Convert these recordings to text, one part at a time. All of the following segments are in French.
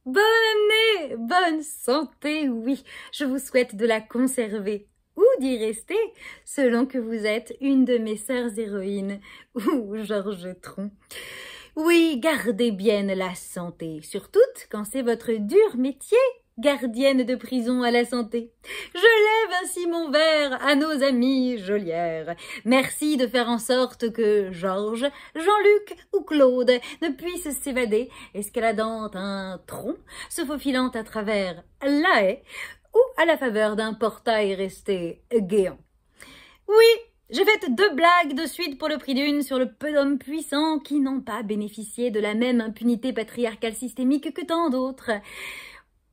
Bonne année, bonne santé, oui, je vous souhaite de la conserver ou d'y rester, selon que vous êtes une de mes sœurs héroïnes ou Georges Tron. Oui, gardez bien la santé, surtout quand c'est votre dur métier, gardienne de prison à la santé. Je lève ainsi mon verre à nos amis geôlières. Merci de faire en sorte que Georges, Jean-Luc ou Claude ne puissent s'évader, escaladant un tronc, se faufilant à travers la haie ou à la faveur d'un portail resté géant. Oui, j'ai fait 2 blagues de suite pour le prix d'une sur le peu d'hommes puissants qui n'ont pas bénéficié de la même impunité patriarcale systémique que tant d'autres.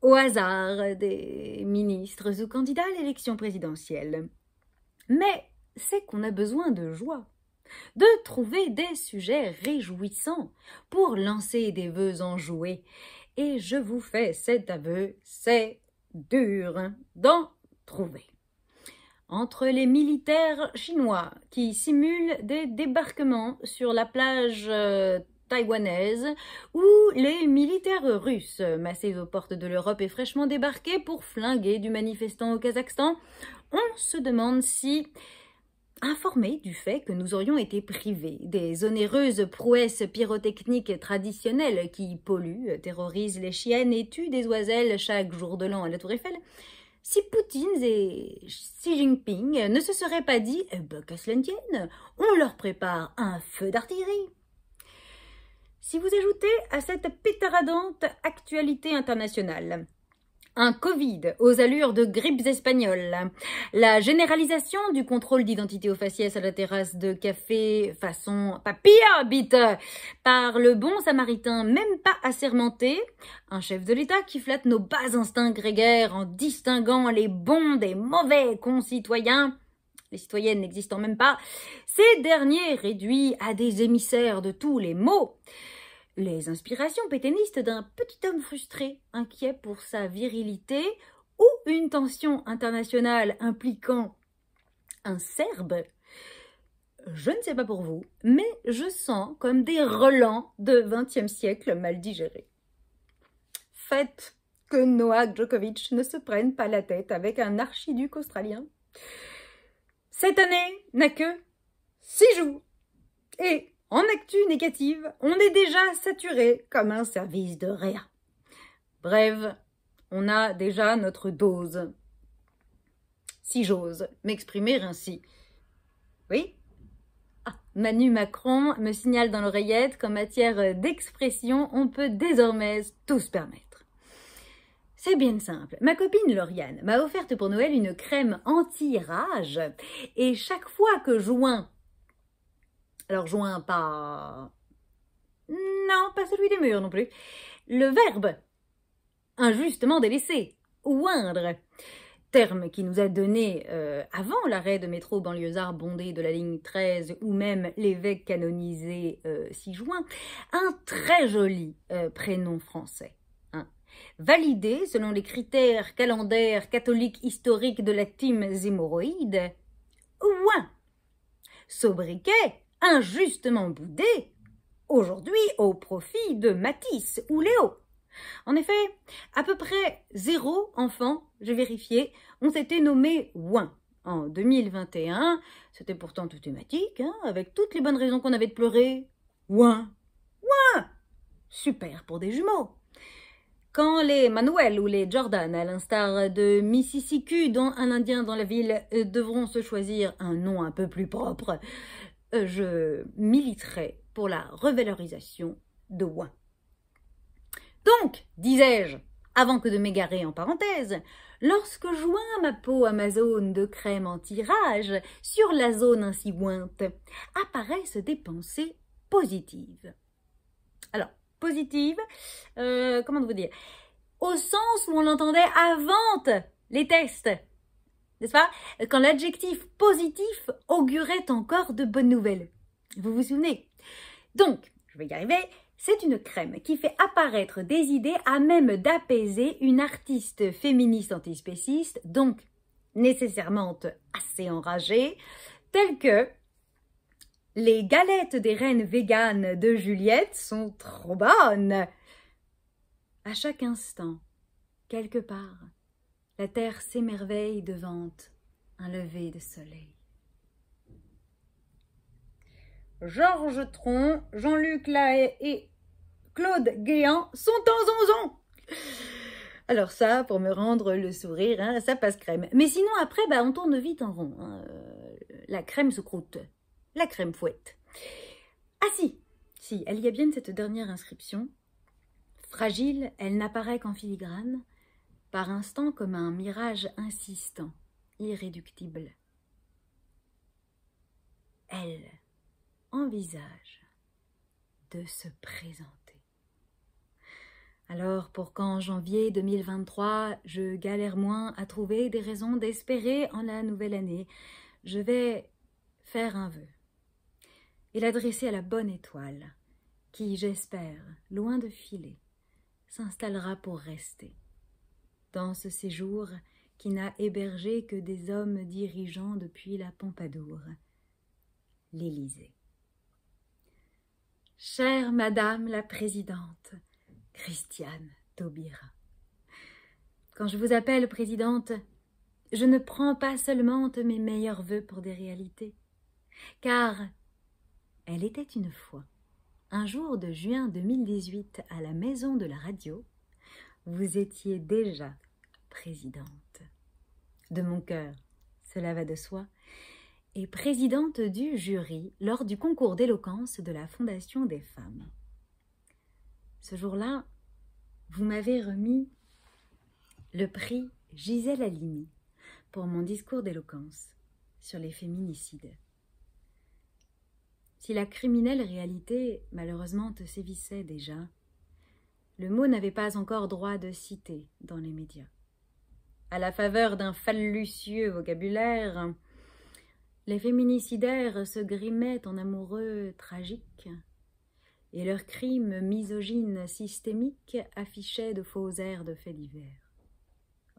Au hasard des ministres ou candidats à l'élection présidentielle. Mais c'est qu'on a besoin de joie, de trouver des sujets réjouissants pour lancer des vœux enjoués. Et je vous fais cet aveu, c'est dur d'en trouver. Entre les militaires chinois qui simulent des débarquements sur la plage taïwanaise ou les militaires russes massés aux portes de l'Europe et fraîchement débarqués pour flinguer du manifestant au Kazakhstan, on se demande si, informés du fait que nous aurions été privés des onéreuses prouesses pyrotechniques traditionnelles qui polluent, terrorisent les chiennes et tuent des oiselles chaque jour de l'an à la Tour Eiffel, si Poutine et Xi Jinping ne se seraient pas dit « Eh ben, qu'à cela ne tienne, on leur prépare un feu d'artillerie ». Si vous ajoutez à cette pétaradante actualité internationale un Covid aux allures de grippes espagnoles, la généralisation du contrôle d'identité au faciès à la terrasse de café façon papilla bite par le bon samaritain même pas assermenté, un chef de l'État qui flatte nos bas instincts grégaires en distinguant les bons des mauvais concitoyens, les citoyennes n'existant même pas, ces derniers réduits à des émissaires de tous les maux. Les inspirations pétainistes d'un petit homme frustré, inquiet pour sa virilité, ou une tension internationale impliquant un Serbe. Je ne sais pas pour vous, mais je sens comme des relents de XXe siècle mal digérés. Faites que Novak Djokovic ne se prenne pas la tête avec un archiduc australien. Cette année n'a que 6 jours. Et en actu négative, on est déjà saturé comme un service de réa. Bref, on a déjà notre dose. Si j'ose m'exprimer ainsi. Oui? Manu Macron me signale dans l'oreillette qu'en matière d'expression, on peut désormais tout se permettre. C'est bien simple. Ma copine Lauriane m'a offerte pour Noël une crème anti-rage et chaque fois que joint, alors joint pas, non, pas celui des murs non plus, le verbe injustement délaissé, oindre, terme qui nous a donné avant l'arrêt de métro banlieusard bondé de la ligne 13 ou même l'évêque canonisé 6 juin, un très joli prénom français. Validé selon les critères calendaires catholiques historiques de la team Zémoroïde, ouin, sobriquet injustement boudé, aujourd'hui au profit de Matisse ou Léo. En effet, à peu près 0 enfants, j'ai vérifié, ont été nommés ouin. En 2021, c'était pourtant tout thématique, avec toutes les bonnes raisons qu'on avait de pleurer. Ouin, ouin, super pour des jumeaux. Quand les Manuel ou les Jordan, à l'instar de Mississippi, dont un Indien dans la ville, devront se choisir un nom un peu plus propre, je militerai pour la revalorisation de ouin. Donc, disais-je, avant que de m'égarer en parenthèse, lorsque joins ma peau Amazon de crème anti-rage sur la zone ainsi ointe, apparaissent des pensées positives. Alors, positive, comment vous dire, au sens où on l'entendait avant les tests, n'est-ce pas? Quand l'adjectif positif augurait encore de bonnes nouvelles. Vous vous souvenez? Donc, je vais y arriver, c'est une crème qui fait apparaître des idées à même d'apaiser une artiste féministe antispéciste, donc nécessairement assez enragée, telle que les galettes des reines véganes de Juliette sont trop bonnes. À chaque instant, quelque part, la terre s'émerveille devant un lever de soleil. Georges Tron, Jean-Luc Lahaye et Claude Guéant sont en zonzon. Alors ça, pour me rendre le sourire, hein, ça passe crème. Mais sinon, après, on tourne vite en rond. Hein. La crème se croûte, la crème fouette. Ah si, elle y a bien cette dernière inscription. Fragile, elle n'apparaît qu'en filigrane, par instants comme un mirage insistant, irréductible. Elle envisage de se présenter. Alors, pour qu'en janvier 2023, je galère moins à trouver des raisons d'espérer en la nouvelle année, je vais faire un vœu et l'adresser à la bonne étoile, qui, j'espère, loin de filer, s'installera pour rester, dans ce séjour qui n'a hébergé que des hommes dirigeants depuis la Pompadour, l'Élysée. Chère Madame la Présidente, Christiane Taubira, quand je vous appelle présidente, je ne prends pas seulement mes meilleurs vœux pour des réalités, car elle était une fois, un jour de juin 2018 à la Maison de la Radio, vous étiez déjà présidente. De mon cœur, cela va de soi, et présidente du jury lors du concours d'éloquence de la Fondation des femmes. Ce jour-là, vous m'avez remis le prix Gisèle Halimi pour mon discours d'éloquence sur les féminicides. Si la criminelle réalité, malheureusement, te sévissait déjà, le mot n'avait pas encore droit de citer dans les médias. À la faveur d'un phallucieux vocabulaire, les féminicidaires se grimaient en amoureux tragiques, et leurs crimes misogynes systémiques affichaient de faux airs de faits divers.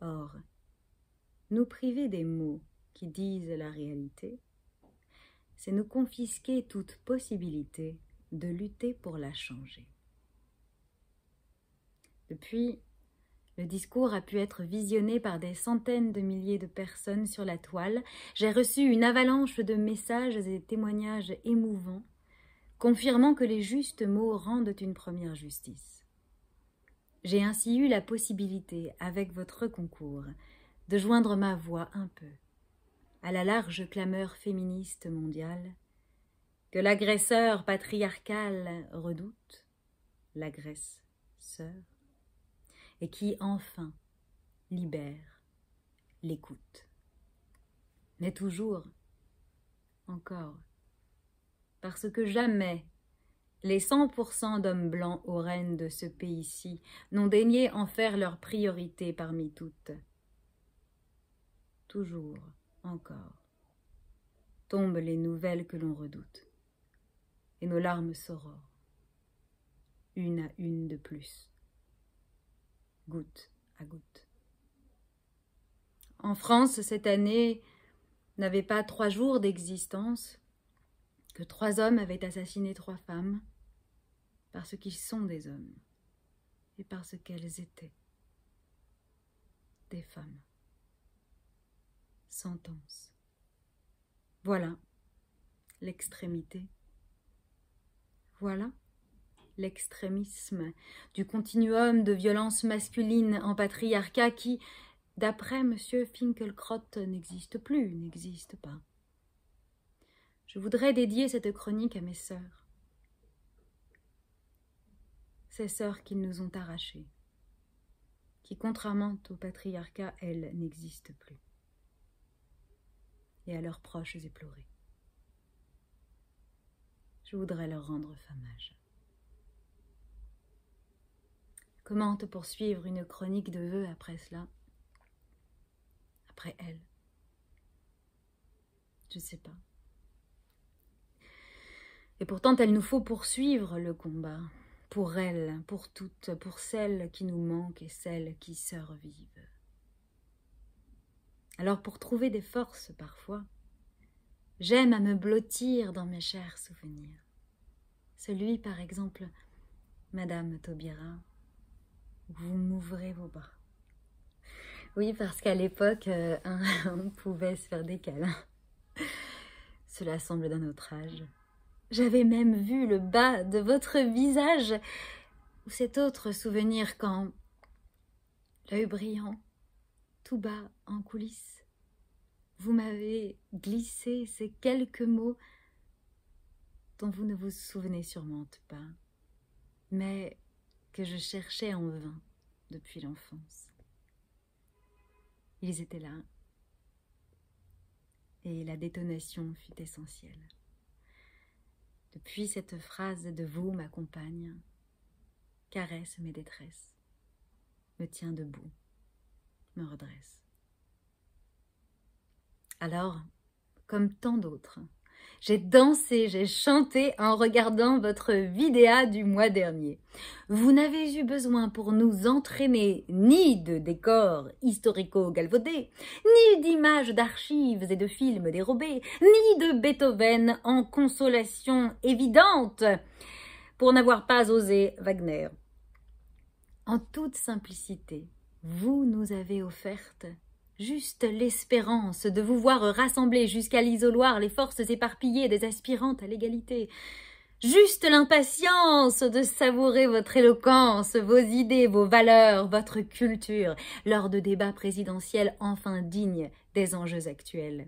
Or, nous priver des mots qui disent la réalité, c'est nous confisquer toute possibilité de lutter pour la changer. Depuis, le discours a pu être visionné par des centaines de milliers de personnes sur la toile. J'ai reçu une avalanche de messages et témoignages émouvants, confirmant que les justes mots rendent une première justice. J'ai ainsi eu la possibilité, avec votre concours, de joindre ma voix un peu à la large clameur féministe mondiale que l'agresseur patriarcal redoute, l'agresseur, et qui enfin libère, l'écoute. Mais toujours, encore, parce que jamais les 100% d'hommes blancs aux rênes de ce pays-ci n'ont daigné en faire leur priorité parmi toutes. Toujours, encore, tombent les nouvelles que l'on redoute, et nos larmes sororent, une à une de plus, goutte à goutte. En France, cette année n'avait pas 3 jours d'existence, que 3 hommes avaient assassiné 3 femmes, parce qu'ils sont des hommes, et parce qu'elles étaient des femmes. Sentence. Voilà l'extrémité. Voilà l'extrémisme du continuum de violence masculine en patriarcat qui, d'après M. Finkielkraut, n'existe plus, n'existe pas. Je voudrais dédier cette chronique à mes sœurs. Ces sœurs qui nous ont arrachées, qui, contrairement au patriarcat, elles n'existent plus. Et à leurs proches éplorés. Je voudrais leur rendre hommage. Comment te poursuivre une chronique de vœux après cela? Après elle? Je ne sais pas. Et pourtant, il nous faut poursuivre le combat. Pour elles, pour toutes, pour celles qui nous manquent et celles qui survivent. Alors pour trouver des forces parfois, j'aime à me blottir dans mes chers souvenirs. Celui par exemple, Madame Taubira, vous m'ouvrez vos bras. Oui, parce qu'à l'époque, on pouvait se faire des câlins. Cela semble d'un autre âge. J'avais même vu le bas de votre visage, ou cet autre souvenir quand, l'œil brillant, tout bas en coulisses, vous m'avez glissé ces quelques mots dont vous ne vous souvenez sûrement pas, mais que je cherchais en vain depuis l'enfance. Ils étaient là, et la détonation fut essentielle. Depuis cette phrase de vous, ma compagne, caresse mes détresses, me tient debout, me redresse. Alors, comme tant d'autres, j'ai dansé, j'ai chanté en regardant votre vidéo du mois dernier. Vous n'avez eu besoin pour nous entraîner ni de décors historico-galvaudés, ni d'images d'archives et de films dérobés, ni de Beethoven en consolation évidente pour n'avoir pas osé Wagner. En toute simplicité, vous nous avez offerte juste l'espérance de vous voir rassembler jusqu'à l'isoloir les forces éparpillées des aspirantes à l'égalité. Juste l'impatience de savourer votre éloquence, vos idées, vos valeurs, votre culture, lors de débats présidentiels enfin dignes des enjeux actuels.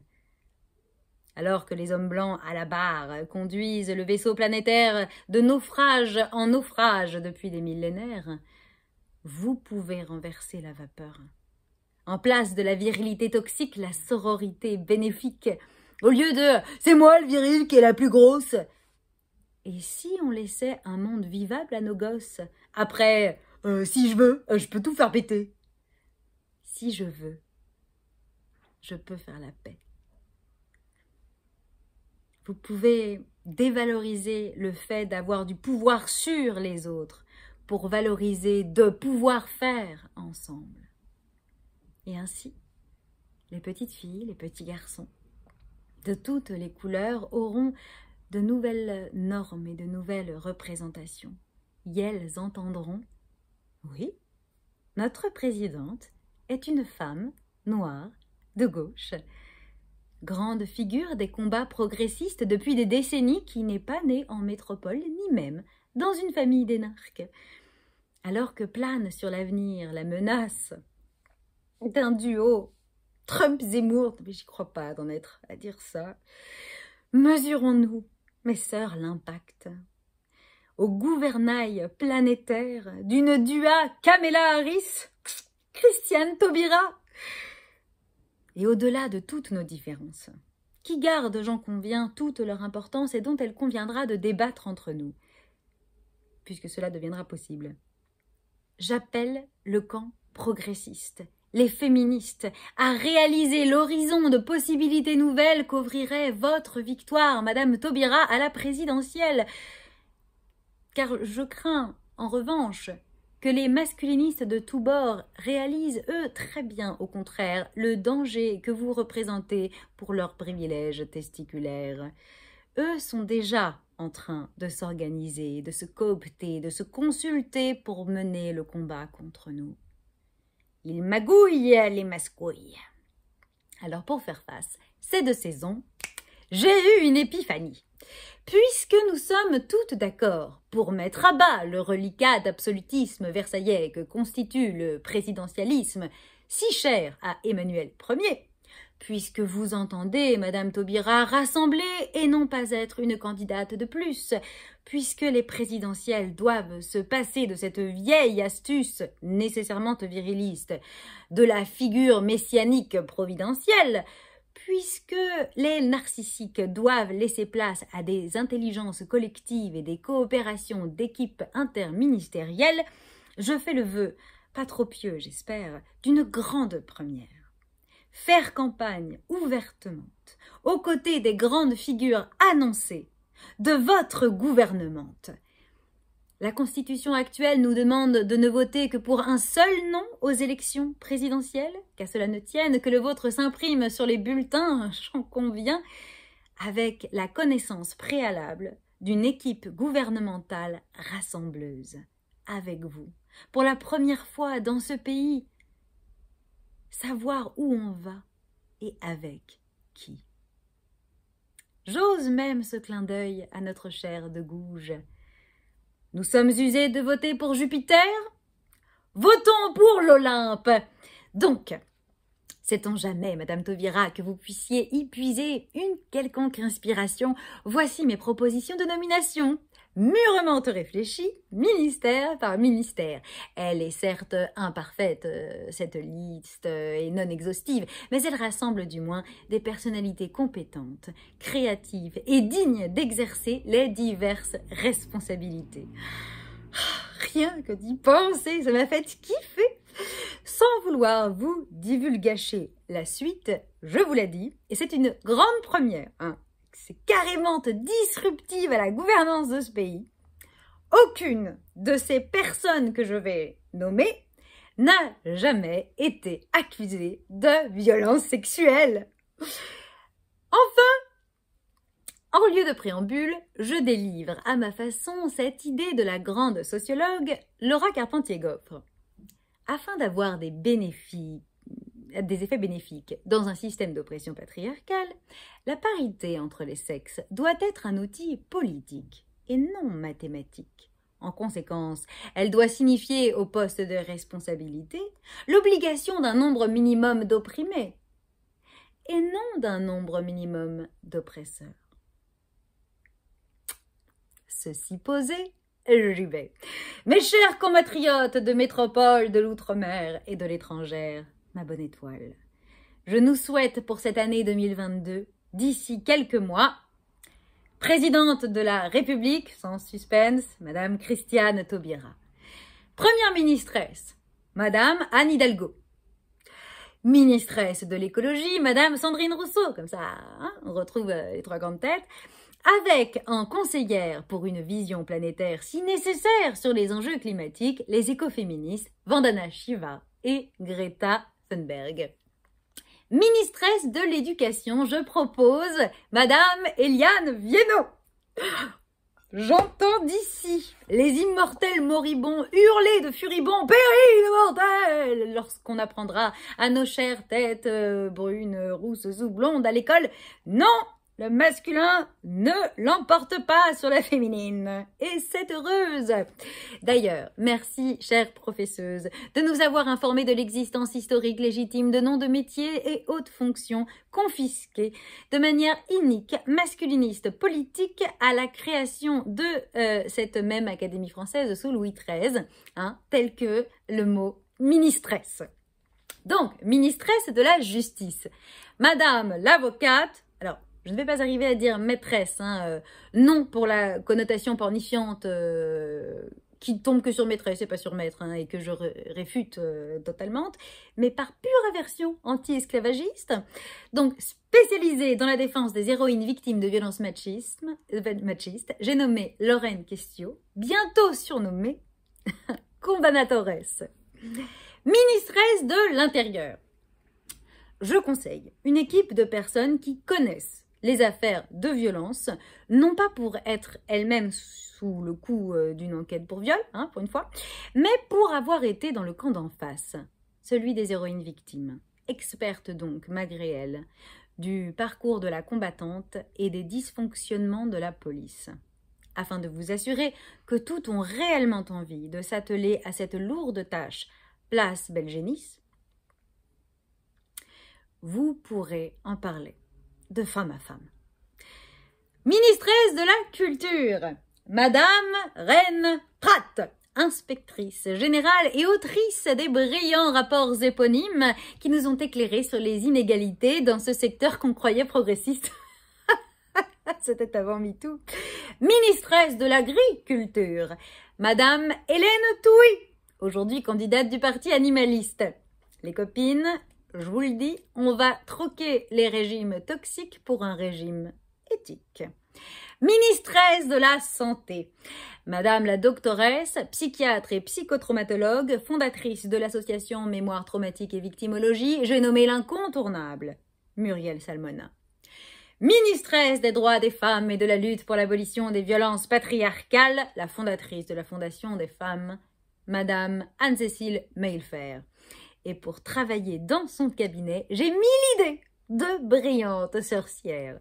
Alors que les hommes blancs à la barre conduisent le vaisseau planétaire de naufrage en naufrage depuis des millénaires, vous pouvez renverser la vapeur. En place de la virilité toxique, la sororité bénéfique. Au lieu de « c'est moi le viril qui est la plus grosse ». Et si on laissait un monde vivable à nos gosses? Après « si je veux, je peux tout faire péter ». Si je veux, je peux faire la paix. Vous pouvez dévaloriser le fait d'avoir du pouvoir sur les autres pour valoriser de pouvoir faire ensemble. Et ainsi, les petites filles, les petits garçons, de toutes les couleurs, auront de nouvelles normes et de nouvelles représentations. Et elles entendront, oui, notre présidente est une femme noire de gauche, grande figure des combats progressistes depuis des décennies qui n'est pas née en métropole ni même dans une famille d'énarques. Alors que plane sur l'avenir la menace d'un duo Trump-Zemmour, mais j'y crois pas d'en être à dire ça. Mesurons-nous, mes sœurs, l'impact au gouvernail planétaire d'une dua Kamala Harris, Christiane Taubira. Et au-delà de toutes nos différences, qui gardent, j'en conviens, toute leur importance et dont il conviendra de débattre entre nous, puisque cela deviendra possible. J'appelle le camp progressiste, les féministes, à réaliser l'horizon de possibilités nouvelles qu'ouvrirait votre victoire, Madame Taubira, à la présidentielle. Car je crains, en revanche, que les masculinistes de tous bords réalisent, eux, très bien, au contraire, le danger que vous représentez pour leurs privilèges testiculaires. Eux sont déjà en train de s'organiser, de se coopter, de se consulter pour mener le combat contre nous. Ils magouillent les mascouilles. Alors pour faire face, ces 2 saisons, j'ai eu une épiphanie. Puisque nous sommes toutes d'accord pour mettre à bas le reliquat d'absolutisme versaillais que constitue le présidentialisme, si cher à Emmanuel Ier, puisque vous entendez, Madame Taubira, rassembler et non pas être une candidate de plus, puisque les présidentielles doivent se passer de cette vieille astuce nécessairement viriliste, de la figure messianique providentielle, puisque les narcissiques doivent laisser place à des intelligences collectives et des coopérations d'équipes interministérielles, je fais le vœu, pas trop pieux j'espère, d'une grande première. Faire campagne ouvertement, aux côtés des grandes figures annoncées de votre gouvernement. La Constitution actuelle nous demande de ne voter que pour un seul nom aux élections présidentielles, qu'à cela ne tienne que le vôtre s'imprime sur les bulletins, j'en conviens, avec la connaissance préalable d'une équipe gouvernementale rassembleuse, avec vous, pour la première fois dans ce pays, savoir où on va et avec qui. J'ose même ce clin d'œil à notre cher de Gouges. Nous sommes usés de voter pour Jupiter? Votons pour l'Olympe. Donc, sait-on jamais, Madame Tauvira, que vous puissiez y puiser une quelconque inspiration? Voici mes propositions de nomination. Mûrement réfléchie, ministère par ministère. Elle est certes imparfaite, cette liste est non exhaustive, mais elle rassemble du moins des personnalités compétentes, créatives et dignes d'exercer les diverses responsabilités. Rien que d'y penser, ça m'a fait kiffer. Sans vouloir vous divulgacher la suite, je vous l'ai dit, et c'est une grande première, hein. C'est carrément disruptive à la gouvernance de ce pays. Aucune de ces personnes que je vais nommer n'a jamais été accusée de violence sexuelle. Enfin, en lieu de préambule, je délivre à ma façon cette idée de la grande sociologue Laura Carpentier-Goffre. Afin d'avoir des effets bénéfiques dans un système d'oppression patriarcale, la parité entre les sexes doit être un outil politique et non mathématique. En conséquence, elle doit signifier au poste de responsabilité l'obligation d'un nombre minimum d'opprimés et non d'un nombre minimum d'oppresseurs. Ceci posé, j'y vais. Mes chers compatriotes de métropole, de l'outre-mer et de l'étrangère, ma bonne étoile, je nous souhaite pour cette année 2022, d'ici quelques mois, présidente de la République, sans suspense, Madame Christiane Taubira. Première ministresse, Madame Anne Hidalgo. Ministresse de l'écologie, Madame Sandrine Rousseau, comme ça, hein, on retrouve les trois grandes têtes, avec en conseillère pour une vision planétaire si nécessaire sur les enjeux climatiques, les écoféministes Vandana Shiva et Greta Thunberg. Ministresse de l'éducation, je propose Madame Eliane Viennot. J'entends d'ici les immortels moribonds hurler de furibonds « Péril mortel !» lorsqu'on apprendra à nos chères têtes brunes, rousses ou blondes à l'école « Non !» Le masculin ne l'emporte pas sur la féminine. Et c'est heureuse. D'ailleurs, merci, chère professeuse, de nous avoir informés de l'existence historique légitime de noms de métiers et hautes fonctions confisqués de manière inique, masculiniste, politique à la création de cette même Académie française sous Louis XIII, hein, tel que le mot ministresse. Donc, ministresse de la justice. Madame l'avocate, alors, je ne vais pas arriver à dire maîtresse, hein, non pour la connotation pornifiante qui tombe que sur maîtresse et pas sur maître, hein, et que je réfute totalement, mais par pure aversion anti-esclavagiste. Donc, spécialisée dans la défense des héroïnes victimes de violences machistes, j'ai nommé Lorraine Questio, bientôt surnommée Condamnatores, ministresse de l'Intérieur. Je conseille une équipe de personnes qui connaissent les affaires de violence, non pas pour être elles-mêmes sous le coup d'une enquête pour viol, hein, pour une fois, mais pour avoir été dans le camp d'en face, celui des héroïnes victimes, expertes donc, malgré elles, du parcours de la combattante et des dysfonctionnements de la police, afin de vous assurer que toutes ont réellement envie de s'atteler à cette lourde tâche, place Belgénis, vous pourrez en parler de femme à femme. Ministresse de la Culture, Madame Reine Pratt, inspectrice générale et autrice des brillants rapports éponymes qui nous ont éclairés sur les inégalités dans ce secteur qu'on croyait progressiste. C'était avant MeToo. Ministresse de l'Agriculture, Madame Hélène Touy, aujourd'hui candidate du parti animaliste. Les copines, je vous le dis, on va troquer les régimes toxiques pour un régime éthique. Ministresse de la Santé, Madame la doctoresse, psychiatre et psychotraumatologue, fondatrice de l'association Mémoire traumatique et victimologie, j'ai nommé l'incontournable Muriel Salmona. Ministresse des droits des femmes et de la lutte pour l'abolition des violences patriarcales, la fondatrice de la Fondation des femmes Madame Anne-Cécile Maillefer. Et pour travailler dans son cabinet, j'ai 1000 idées de brillantes sorcières.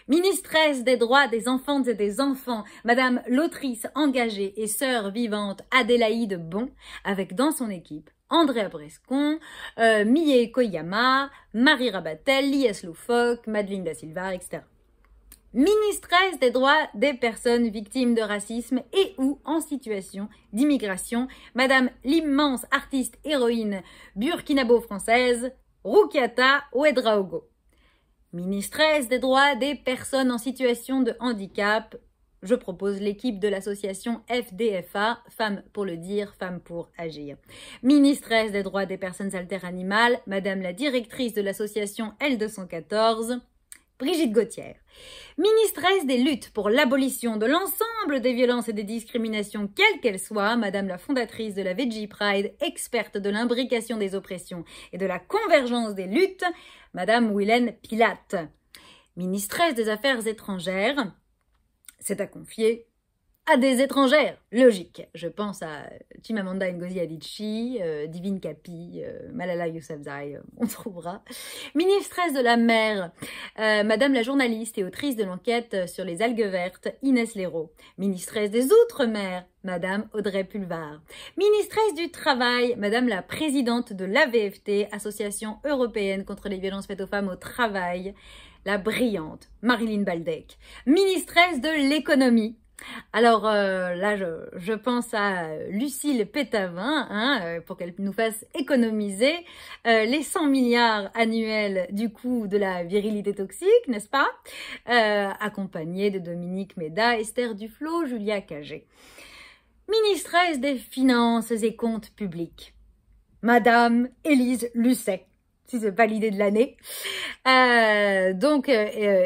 Ministresse des droits des enfantes et des enfants, Madame l'autrice engagée et sœur vivante Adélaïde Bon, avec dans son équipe Andrea Brescon, Mie Koyama, Marie Rabatel, Lies Loufoque, Madeleine da Silva, etc. Ministresse des droits des personnes victimes de racisme et ou en situation d'immigration, Madame l'immense artiste héroïne burkinabo-française, Roukiata Ouedraogo. Ministresse des droits des personnes en situation de handicap, je propose l'équipe de l'association FDFA, Femmes pour le dire, Femmes pour agir. Ministresse des droits des personnes alter-animales, Madame la directrice de l'association L214, Brigitte Gauthier. Ministresse des luttes pour l'abolition de l'ensemble des violences et des discriminations, quelles qu'elles soient, Madame la fondatrice de la Veggie Pride, experte de l'imbrication des oppressions et de la convergence des luttes, Madame Wilène Pilate. Ministresse des Affaires étrangères, c'est à confier à des étrangères, logique. Je pense à Chimamanda Ngozi Adichie, Divine Kapi, Malala Yousafzai, on trouvera. Ministresse de la mer, Madame la journaliste et autrice de l'enquête sur les algues vertes, Inès Léraud. Ministresse des Outre-mer, Madame Audrey Pulvar. Ministresse du Travail, Madame la présidente de l'AVFT, Association européenne contre les violences faites aux femmes au travail, la brillante Marilyn Baldec. Ministresse de l'économie. Alors là, je pense à Lucille Pétavin, pour qu'elle nous fasse économiser les 100 milliards annuels du coût de la virilité toxique, n'est-ce pas, accompagnée de Dominique Méda, Esther Duflo, Julia Cagé. Ministresse des Finances et Comptes Publics, Madame Élise Lucet. Si c'est pas l'idée de l'année.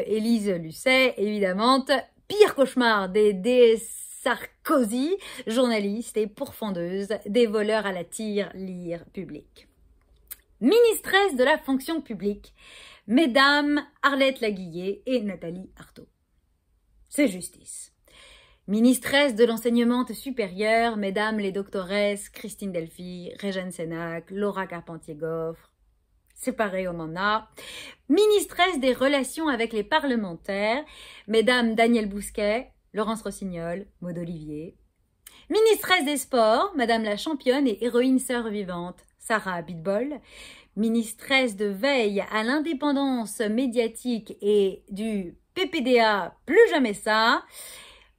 Élise Lucet, évidemment, pire cauchemar des Sarkozy, journaliste et pourfendeuse des voleurs à la tirelire publique. Ministresse de la fonction publique, Mesdames Arlette Laguillet et Nathalie Arthaud. C'est justice. Ministresse de l'enseignement supérieur, Mesdames les doctoresses Christine Delphi, Régène Sénac, Laura Carpentier-Goffre. C'est pareil, on en a. Ministresse des relations avec les parlementaires, Mesdames Danielle Bousquet, Laurence Rossignol, Maud Olivier. Ministresse des sports, Madame la championne et héroïne sœur vivante, Sarah Abitbol. Ministresse de veille à l'indépendance médiatique et du PPDA, plus jamais ça,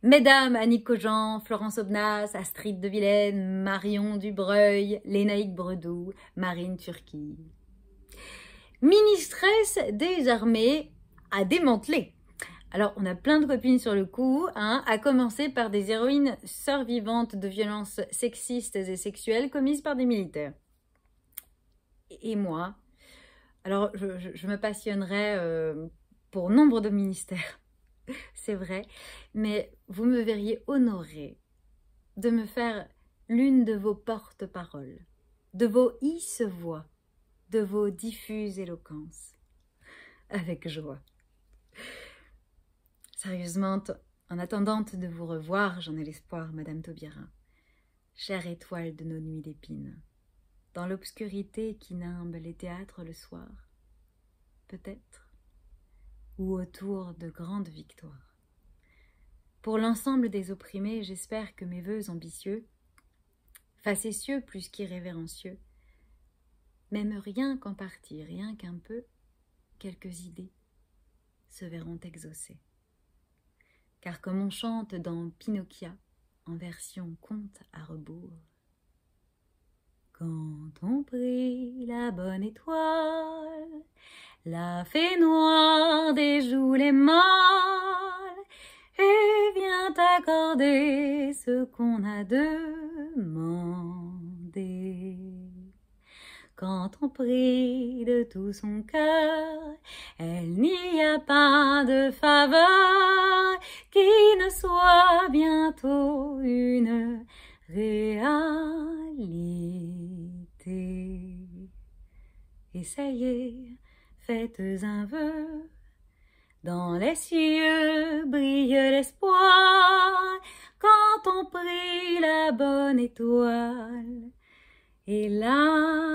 Mesdames Annick Cogent, Florence Aubenas, Astrid de Vilaine, Marion Dubreuil, Lénaïque Bredou, Marine Turquie. Ministresse des armées à démanteler. Alors, on a plein de copines sur le coup, à commencer par des héroïnes sœurs vivantes de violences sexistes et sexuelles commises par des militaires. Et moi, alors je me passionnerais pour nombre de ministères, c'est vrai, mais vous me verriez honorée de me faire l'une de vos porte-paroles, de vos hisse-voix, de vos diffuses éloquences, avec joie. Sérieusement, en attendant de vous revoir, j'en ai l'espoir, Madame Taubira, chère étoile de nos nuits d'épines, dans l'obscurité qui nimbe les théâtres le soir, peut-être, ou autour de grandes victoires. Pour l'ensemble des opprimés, j'espère que mes vœux ambitieux, facétieux plus qu'irrévérencieux, même rien qu'en partie, rien qu'un peu, quelques idées se verront exaucées. Car comme on chante dans Pinocchia, en version conte à rebours, quand on prit la bonne étoile, la fée noire déjoue les mâles et vient accorder ce qu'on a demandé. Quand on prie de tout son cœur, elle n'y a pas de faveur qui ne soit bientôt une réalité. Essayez, faites un vœu, dans les cieux brille l'espoir, quand on prit la bonne étoile. Et là,